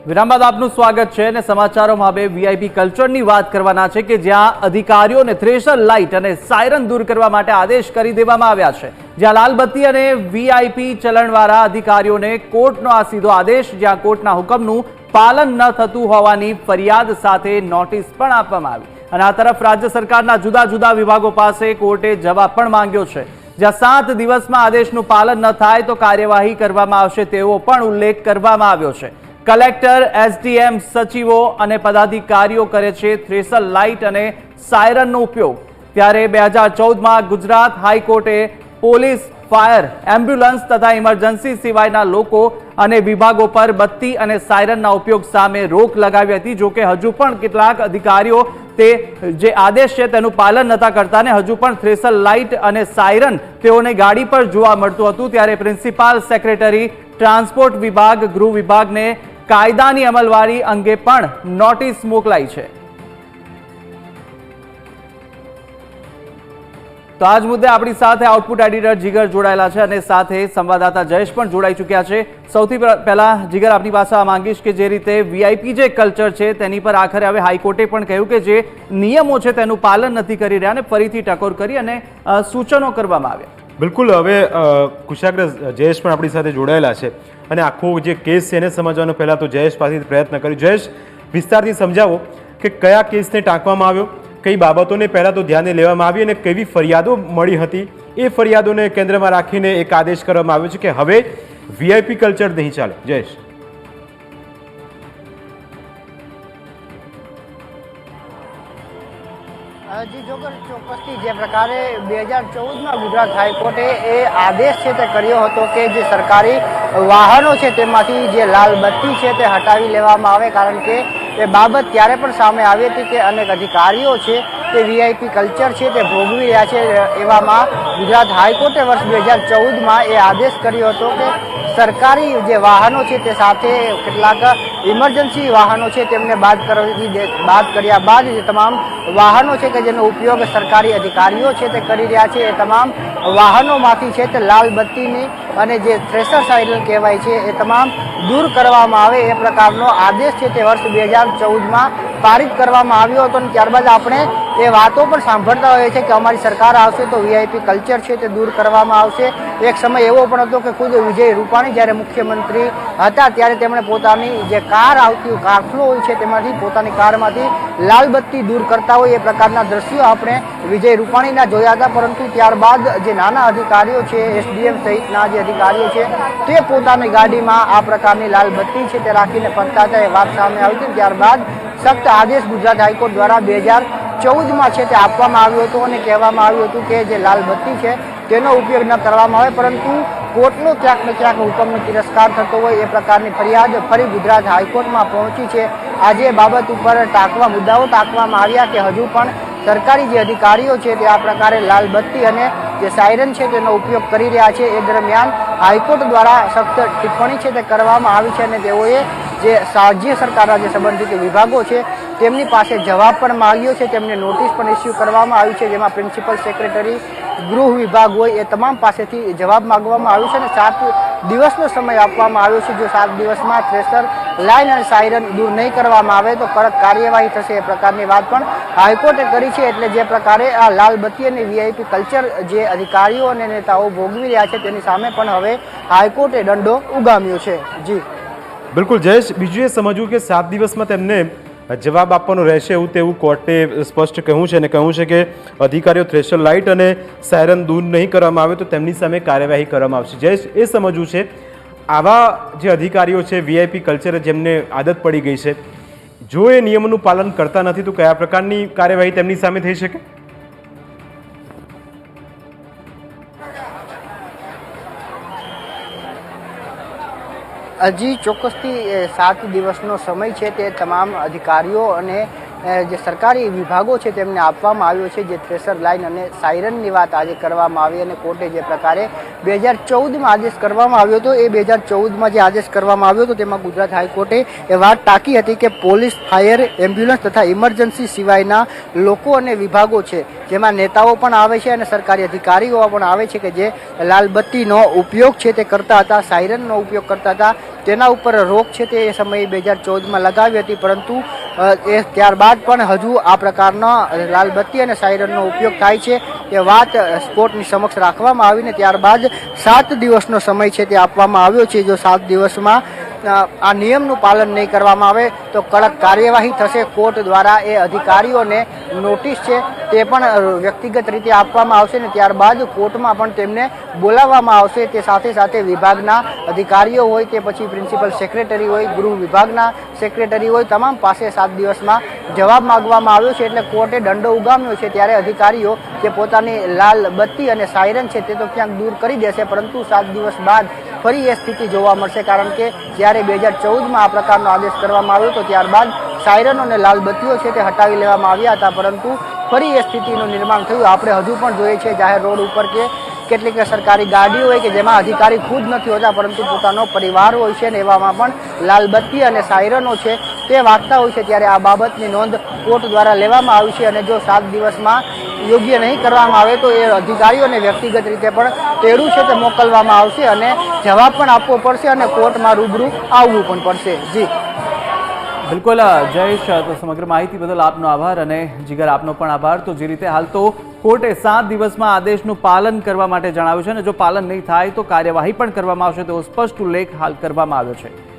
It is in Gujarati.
વિરામ બાદ આપનું સ્વાગત છે અને સમાચારોમાં હવે વીઆઈપી કલ્ચરની વાત કરવાના છે કે જ્યાં અધિકારીઓને થ્રેશર લાઇટ અને સાયરન દૂર કરવા માટે આદેશ કરી દેવામાં આવ્યા છે। જ્યાં લાલબત્તી અને વીઆઈપી ચલણવાળા અધિકારીઓને કોર્ટનો આ સીધો આદેશ, જ્યાં કોર્ટના હુકમનું પાલન ન થતું હોવાની ફરિયાદ સાથે નોટિસ પણ આપવામાં આવી અને આ તરફ રાજ્ય સરકારના જુદા જુદા વિભાગો પાસે કોર્ટે જવાબ પણ માંગ્યો છે। જ્યાં 7 દિવસમાં આદેશનું પાલન ન થાય તો કાર્યવાહી કરવામાં આવશે તેવો પણ ઉલ્લેખ કરવામાં આવ્યો છે। કલેક્ટર, એસડીએમ, સચિવો અને પદાધિકારીઓ કરે છે થ્રેશર લાઇટ અને સાયરનનો ઉપયોગ। ત્યારે 2014માં ગુજરાત હાઈકોર્ટે પોલીસ, ફાયર, એમ્બ્યુલન્સ તથા ઇમરજન્સી સિવાયના લોકો અને વિભાગો પર બત્તી અને સાયરનના ઉપયોગ સામે રોક લગાવી હતી। જો કે હજુ પણ કેટલાક અધિકારીઓ તે જે આદેશ છે તેનું પાલન નતા કરતા ને હજુ પણ થ્રેશર લાઇટ અને સાયરન તેઓને ગાડી પર જોવા મળતું હતું। ત્યારે પ્રિન્સિપાલ સેક્રેટરી, ટ્રાન્સપોર્ટ વિભાગ, ગૃહ વિભાગને કાયદાની અમલવારી અંગે પણ નોટિસ મોકલાઈ છે। તો આજ મુદ્દે આપણી સાથે આઉટપુટ એડિટર જીગર જોડાયેલા છે અને સાથે સંવાદદાતા જયેશ પણ જોડાઈ ચૂક્યા છે। સૌથી પહેલા જીગર, આપની પાસે આ માંગીશ કે જે રીતે વીઆઈપી જે કલ્ચર છે તેની પર આખરે હવે હાઈકોર્ટે પણ કહ્યું કે જે નિયમો છે તેનું પાલન નથી કરી રહ્યા અને ફરીથી ટકોર કરી અને સૂચનો કરવામાં આવ્યા। બિલકુલ, હવે કુશાગ્ર જયેશ પણ આપણી સાથે જોડાયેલા છે અને આખો જે કેસ છે એને સમજવાનો પહેલાં તો જયેશ પાસેથી પ્રયત્ન કર્યો। જયેશ, વિસ્તારથી સમજાવો કે કયા કેસને ટાંકવામાં આવ્યો, કઈ બાબતોને પહેલાં તો ધ્યાને લેવામાં આવી અને કેવી ફરિયાદો મળી હતી, એ ફરિયાદોને કેન્દ્રમાં રાખીને એક આદેશ કરવામાં આવ્યો છે કે હવે વીઆઈપી કલ્ચર નહીં ચાલે। જયેશ। જી ચોક્કસથી જે પ્રકારે 2014માં ગુજરાત હાઈકોર્ટે એ આદેશ છે તે કર્યો હતો કે જે સરકારી વાહનો છે તેમાંથી જે લાલ બત્તી છે તે હટાવી લેવામાં આવે, કારણ કે એ બાબત ત્યારે પણ સામે આવી હતી કે અનેક અધિકારીઓ છે તે વીઆઈપી કલ્ચર છે તે ભોગવી રહ્યા છે। એવામાં ગુજરાત હાઈકોર્ટે વર્ષ 2014માં એ આદેશ કર્યો હતો કે સરકારી જે વાહનો છે તે સાથે કેટલાક ઇમરજન્સી વાહનો છે તેમને બાદ કર્યા બાદ જે તમામ વાહનો છે કે જેનો ઉપયોગ સરકારી અધિકારીઓ છે તે કરી રહ્યા છે એ તમામ વાહનોમાંથી છે તે લાલ બત્તીની અને જે થ્રેશર સાયરન કહેવાય છે એ તમામ દૂર કરવામાં આવે એ પ્રકારનો આદેશ છે તે વર્ષ 2014માં પારિત કરવામાં આવ્યો હતો। અને ત્યારબાદ આપણે એ વાતો પણ સાંભળતા હોઈએ છીએ કે અમારી સરકાર આવશે તો વીઆઈપી કલ્ચર છે તે દૂર કરવામાં આવશે। એક સમય એવો પણ હતો કે ખુદ વિજય રૂપાણી જ્યારે મુખ્યમંત્રી હતા ત્યારે તેમણે પોતાની જે કાર આવતી કાફલો હોય છે તેમાંથી પોતાની કારમાંથી લાલ બત્તી દૂર કરતા હોય એ પ્રકારના દ્રશ્યો આપણે વિજય રૂપાણીના જોયા હતા। પરંતુ ત્યારબાદ જે નાના અધિકારીઓ છે, એસડીએમ સહિતના જે અધિકારીઓ છે તે પોતાની ગાડીમાં આ પ્રકારની લાલ બત્તી છે તે રાખીને ફરતા હતા એ વાત સામે આવી હતી। ત્યારબાદ સખ્ત આદેશ ગુજરાત હાઈકોર્ટ દ્વારા 2014માં છે તે આપવામાં આવ્યો હતો અને કહેવામાં આવ્યું હતું કે જે લાલ બત્તી છે તેનો ઉપયોગ ન કરવામાં આવે, પરંતુ કોર્ટનો ક્યાંક ને ક્યાંક હુકમનો તિરસ્કાર થતો હોય એ પ્રકારની ફરિયાદ ફરી ગુજરાત હાઈકોર્ટમાં પહોંચી છે। આજે બાબત ઉપર મુદ્દાઓ ટાંકવામાં આવ્યા કે હજુ પણ સરકારી જે અધિકારીઓ છે તે આ પ્રકારે લાલ બત્તી અને જે સાયરન છે તેનો ઉપયોગ કરી રહ્યા છે। એ દરમિયાન હાઈકોર્ટ દ્વારા સખ્ત ટિપ્પણી છે તે કરવામાં આવી છે અને તેઓએ જે રાજ્ય સરકારના જે સંબંધિત વિભાગો છે તેમની પાસે જવાબ પણ માંગ્યો છે, તેમને નોટિસ પણ ઇસ્યુ કરવામાં આવી છે, જેમાં પ્રિન્સિપલ સેક્રેટરી, ગૃહ વિભાગ હોય એ તમામ પાસેથી જવાબ માંગવામાં આવ્યો છે અને 7 દિવસનો સમય આપવામાં આવ્યો છે। જો 7 દિવસમાં થ્રેશર લાઇન અને સાયરન દૂર નહીં કરવામાં આવે તો કડક કાર્યવાહી થશે એ પ્રકારની વાત પણ હાઈકોર્ટે કરી છે। એટલે જે પ્રકારે આ લાલ બત્તી અને વીઆઈપી કલ્ચર જે અધિકારીઓ અને નેતાઓ ભોગવી રહ્યા છે તેની સામે પણ હવે હાઈકોર્ટે દંડો ઉગામ્યો છે। જી બિલકુલ જયેશ, બીજું એ સમજવું કે 7 દિવસમાં તેમને જવાબ આપવાનો રહેશે એવું તેવું કોર્ટે સ્પષ્ટ કહ્યું છે અને કહ્યું છે કે અધિકારીઓ થ્રેશર લાઇટ અને સાયરન દૂર નહીં કરવામાં આવે તો તેમની સામે કાર્યવાહી કરવામાં આવશે। જયેશ, એ સમજવું છે આવા જે અધિકારીઓ છે વીઆઈપી કલ્ચર જેમને આદત પડી ગઈ છે, જો એ નિયમોનું પાલન કરતા નથી તો કયા પ્રકારની કાર્યવાહી તેમની સામે થઈ શકે? હજી ચોક્કસથી 7 દિવસનો સમય છે તે તમામ અધિકારીઓ અને જે સરકારી વિભાગો છે તેમને આપવામાં આવ્યો છે, જે થ્રેશર લાઇન અને સાયરનની વાત આજે કરવામાં આવી અને કોર્ટે જે પ્રકારે 2014માં આદેશ કરવામાં આવ્યો હતો, એ 2014માં જે આદેશ કરવામાં આવ્યો હતો તેમાં ગુજરાત હાઈકોર્ટે એ વાત ટાંકી હતી કે પોલીસ, ફાયર, એમ્બ્યુલન્સ તથા ઇમરજન્સી સિવાયના લોકો અને વિભાગો છે, જેમાં નેતાઓ પણ આવે છે અને સરકારી અધિકારીઓ પણ આવે છે કે જે લાલબત્તીનો ઉપયોગ છે તે કરતા હતા, સાયરનનો ઉપયોગ કરતા હતા, તેના ઉપર રોક છે તે એ સમયે 2014માં લગાવી હતી, પરંતુ એ ત્યારબાદ પણ હજુ આ પ્રકારના લાલબત્તી અને સાયરનનો ઉપયોગ થાય છે એ વાત કોર્ટની સમક્ષ રાખવામાં આવીને ત્યારબાદ 7 દિવસનો સમય છે તે આપવામાં આવ્યો છે. જો 7 દિવસમાં આ નિયમનું પાલન નહીં કરવામાં આવે તો કડક કાર્યવાહી થશે. કોર્ટ દ્વારા એ અધિકારીઓને નોટિસ છે તે પણ વ્યક્તિગત રીતે આપવામાં આવશે ને ત્યારબાદ કોર્ટમાં પણ તેમને બોલાવવામાં આવશે. તે સાથે સાથે વિભાગના અધિકારીઓ હોય કે પછી પ્રિન્સિપલ સેક્રેટરી હોય, ગૃહ વિભાગના સેક્રેટરી હોય, તમામ પાસે 7 દિવસમાં જવાબ માગવામાં આવ્યો છે. એટલે કોર્ટે દંડો ઉગામ્યો છે. ત્યારે અધિકારીઓ જે પોતાની લાલ બત્તી અને સાયરન છે તે તો ક્યાંક દૂર કરી દેશે, પરંતુ 7 દિવસ બાદ ફરી એ સ્થિતિ જોવા મળશે. કારણ કે જ્યારે 2014માં આ પ્રકારનો આદેશ કરવામાં આવ્યો હતો ત્યારબાદ સાયરનો અને લાલ બત્તીઓ છે તે હટાવી લેવામાં આવ્યા હતા, પરંતુ ફરી એ સ્થિતિનું નિર્માણ થયું. આપણે હજુ પણ જોઈએ છીએ જાહેર રોડ ઉપર કે કેટલીક સરકારી ગાડીઓ હોય કે જેમાં અધિકારી ખુદ નથી હોતા, પરંતુ પોતાનો પરિવાર હોય છે, ને એવામાં પણ લાલબત્તી અને સાયરનો છે તે વાગતા હોય છે. ત્યારે આ બાબતની નોંધ કોર્ટ દ્વારા લેવામાં આવી છે અને જો 7 દિવસમાં યોગ્ય નહીં કરવામાં આવે તો એ અધિકારીઓને વ્યક્તિગત રીતે પણ તેડું છે તે મોકલવામાં આવશે અને જવાબ પણ આપવો પડશે અને કોર્ટમાં રૂબરૂ આવવું પણ પડશે. જી બિલકુલ જયેશ, તો સમગ્ર માહિતી બદલ આપનો આભાર અને જીગર આપનો પણ આભાર. તો જે રીતે હાલ તો કોર્ટે 7 દિવસમાં આદેશનું પાલન કરવા માટે જણાવ્યું છે અને જો પાલન નહીં થાય તો કાર્યવાહી પણ કરવામાં આવશે તેવો સ્પષ્ટ ઉલ્લેખ હાલ કરવામાં આવ્યો છે.